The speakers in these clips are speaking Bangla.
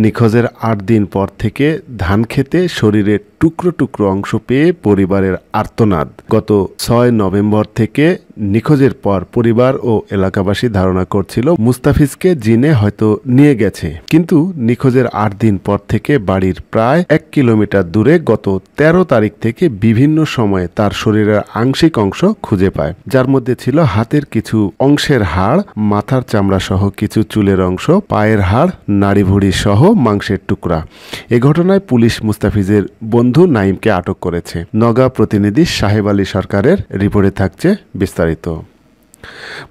নিখোঁজের ৮ দিন পর থেকে ধানক্ষেতে শরীরের টুকরো টুকরো অংশ পেয়ে পরিবারের আর্তনাদ। গত ৬ নভেম্বর থেকে নিখোঁজের পর পরিবার ও এলাকাবাসী ধারণা করছিল মুস্তাফিজকে জিনে হয়তো নিয়ে গেছে, কিন্তু নিখোঁজের ৮ দিন পর থেকে বাড়ির প্রায় ১ কিলোমিটার দূরে গত ১৩ তারিখ থেকে বিভিন্ন সময়ে তার শরীরের আংশিক অংশ খুঁজে পায়, যার মধ্যে ছিল হাতের কিছু অংশের হাড়, মাথার চামড়া সহ কিছু চুলের অংশ, পায়ের হাড়, নাড়িভুড়ি সহ মাংসের টুকরা। এ ঘটনায় পুলিশ মুস্তাফিজের বন্ধু নাইমকে আটক করেছে। নওগাঁ প্রতিনিধি সাহেব আলী সরকারের রিপোর্টে থাকছে বিস্তারিত।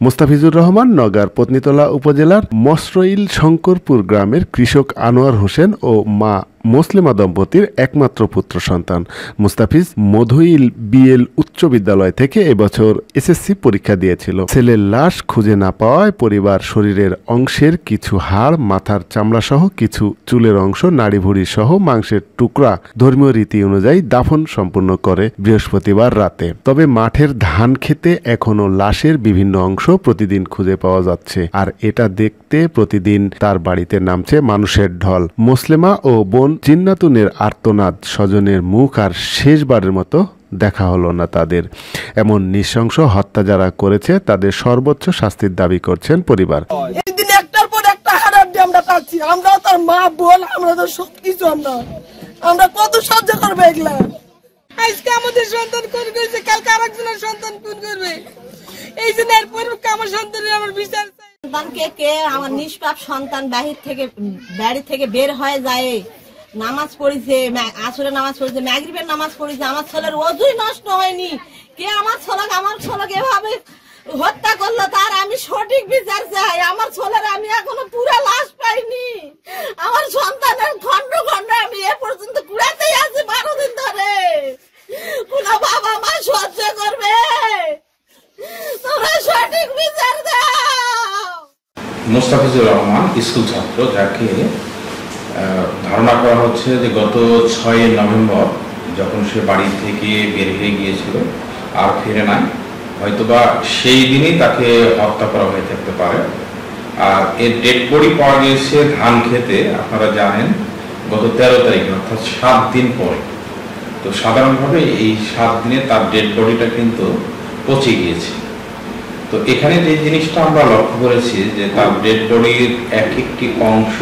মুস্তাফিজুর রহমান নওগাঁর পত্নীতলা উপজেলার মসরইল শঙ্করপুর গ্রামের কৃষক আনোয়ার হোসেন ও মা মুসলিমা দম্পতির একমাত্র পুত্র সন্তান। মুস্তাফিজ মধুইল বিএল উচ্চ বিদ্যালয় থেকে এবছর এসএসসি পরীক্ষা দিয়েছিল। ছেলের লাশ খুঁজে না পাওয়ায় পরিবার শরীরের অংশের কিছু হাড়, মাথার চামড়া সহ কিছু চুলের অংশ, নাড়িভুড়ি সহ মাংসের টুকরা ধর্মীয় রীতি অনুযায়ী দাফন সম্পূর্ণ করে বৃহস্পতিবার রাতে। তবে মাঠের ধান খেতে এখনো লাশের বিভিন্ন অংশ প্রতিদিন খুঁজে পাওয়া যাচ্ছে, আর এটা দেখতে প্রতিদিন তার বাড়িতে নামছে মানুষের ঢল। মুসলিমা ও বোন জিন্নাতুনের আর্তনাদ, স্বজনের মুখ আর শেষবারের মতো দেখা হলো না তাদের। এমন নৃশংস হত্যা যারা করেছে তাদের সর্বোচ্চ শাস্তির দাবি করছেন পরিবার। একদিন একটার পর একটা হারাড্ডি আমরা পাচ্ছি, আমরা তার মা বোন, আমরা তো সবকিছু, আমরা কত সাহায্য করবো এগুলা। আজকে আমাদের সন্তান খুন করেছে, কালকে আরেকজনের সন্তান খুন করবে, এই জন্য এরপর আমার সন্তানের আমার বিচার চাই। সন্তানকে কে আমার নিষ্পাপ সন্তান বাড়ি থেকে বের হয়ে যায়, নামাজ পড়েছে, আসরে নামাজ পড়েছে, মাগরিবের নামাজ পড়েছে, আমার ছেলের ওযুই নষ্ট হয়নি, কে আমার ছেলেকে এভাবে হত্যা করলো তার আমি সঠিক বিচার চাই। আমার ছেলের আমি এখনো পুরো লাশ পাইনি, আমার সন্তানের খন্ড খন্ড আমি এ পর্যন্ত কুড়াতেই আছি 12 দিন ধরে। কোন বাবা মা সহ্য করবে? তোমরা সঠিক বিচার দাও। মুস্তাফিজুর রহমান স্কুল ছাত্র, যাকে ধারণা করা হচ্ছে যে গত ৬ নভেম্বর যখন সে বাড়ি থেকে বের হয়ে গিয়েছিল আর ফিরে নাই, হয়তোবা সেই দিনই তাকে হত্যা করা হয়ে থাকতে পারে। আর এর ডেড বডি পাওয়া গিয়েছে ধান খেতে, আপনারা জানেন, গত ১৩ তারিখে, অর্থাৎ ৭ দিন পরে। তো সাধারণভাবে এই ৭ দিনে তার ডেড বডিটা কিন্তু পচে গিয়েছে। তো এখানে যে জিনিসটা আমরা লক্ষ্য করেছি যে তার ডেড বডির এক একটি অংশ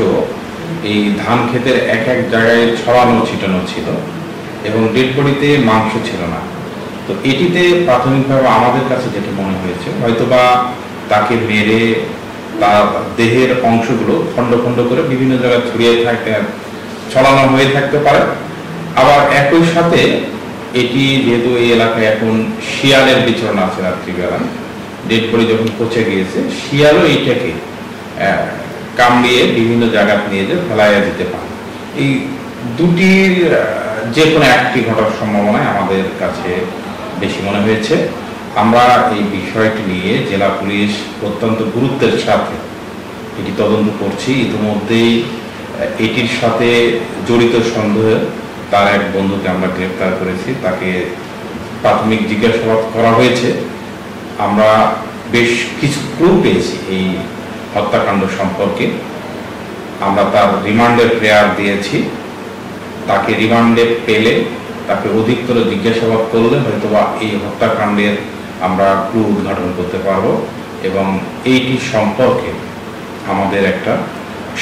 এই ধান ক্ষেতের এক এক জায়গায় ছড়ানো ছিটানো ছিল এবং ডেড বডিতে মাংস ছিল না। তো এটিতে প্রাথমিকভাবে আমাদের কাছে যেটা মনে হয়েছে, হয়তোবা তাকে মেরে তার দেহের অংশগুলো খণ্ড খণ্ড করে বিভিন্ন জায়গায় ছড়ানো হয়ে থাকতে পারে। আবার একই সাথে এটি যেহেতু এই এলাকায় এখন শিয়ালের বিচরণ আছে রাত্রিবেলা, ডেড বডি যখন পচে গিয়েছে, শিয়ালও এইটাকে কামড়িয়ে বিভিন্ন জায়গায় নিয়ে যে ফেলাইয়া দিতে পারে। এই দুটির যে কোনো একটি ঘটার সম্ভাবনায় আমাদের কাছে বেশি মনে হয়েছে। আমরা এই বিষয়টি নিয়ে জেলা পুলিশ অত্যন্ত গুরুত্বের সাথে এটি তদন্ত করছি। ইতিমধ্যেই এটির সাথে জড়িত সন্দেহে তার এক বন্ধুকে আমরা গ্রেফতার করেছি, তাকে প্রাথমিক জিজ্ঞাসাবাদ করা হয়েছে। আমরা বেশ কিছু ক্লু পেয়েছি এই হত্যাকাণ্ড সম্পর্কে। আমরা তার রিমান্ডের প্রেয়ার দিয়েছি। তাকে রিমান্ডে পেলে, তাকে অধিকতর জিজ্ঞাসাবাদ করলে হয়তোবা এই হত্যাকাণ্ডের আমরা ক্লু উদ্ঘাটন করতে পারবো এবং এইটি সম্পর্কে আমাদের একটা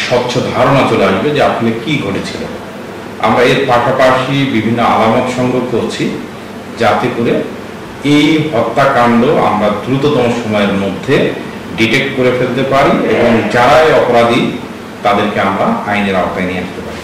স্বচ্ছ ধারণা চলে আসবে যে আসলে কি ঘটেছিল। আমরা এর পাশাপাশি বিভিন্ন আলামত সংগ্রহ করছি যাতে করে এই হত্যাকাণ্ড আমরা দ্রুততম সময়ের মধ্যে ডিটেক্ট করে ফেলতে পারি এবং যারাই অপরাধী তাদেরকে আমরা আইনের আওতায় নিয়ে আসতে পারি।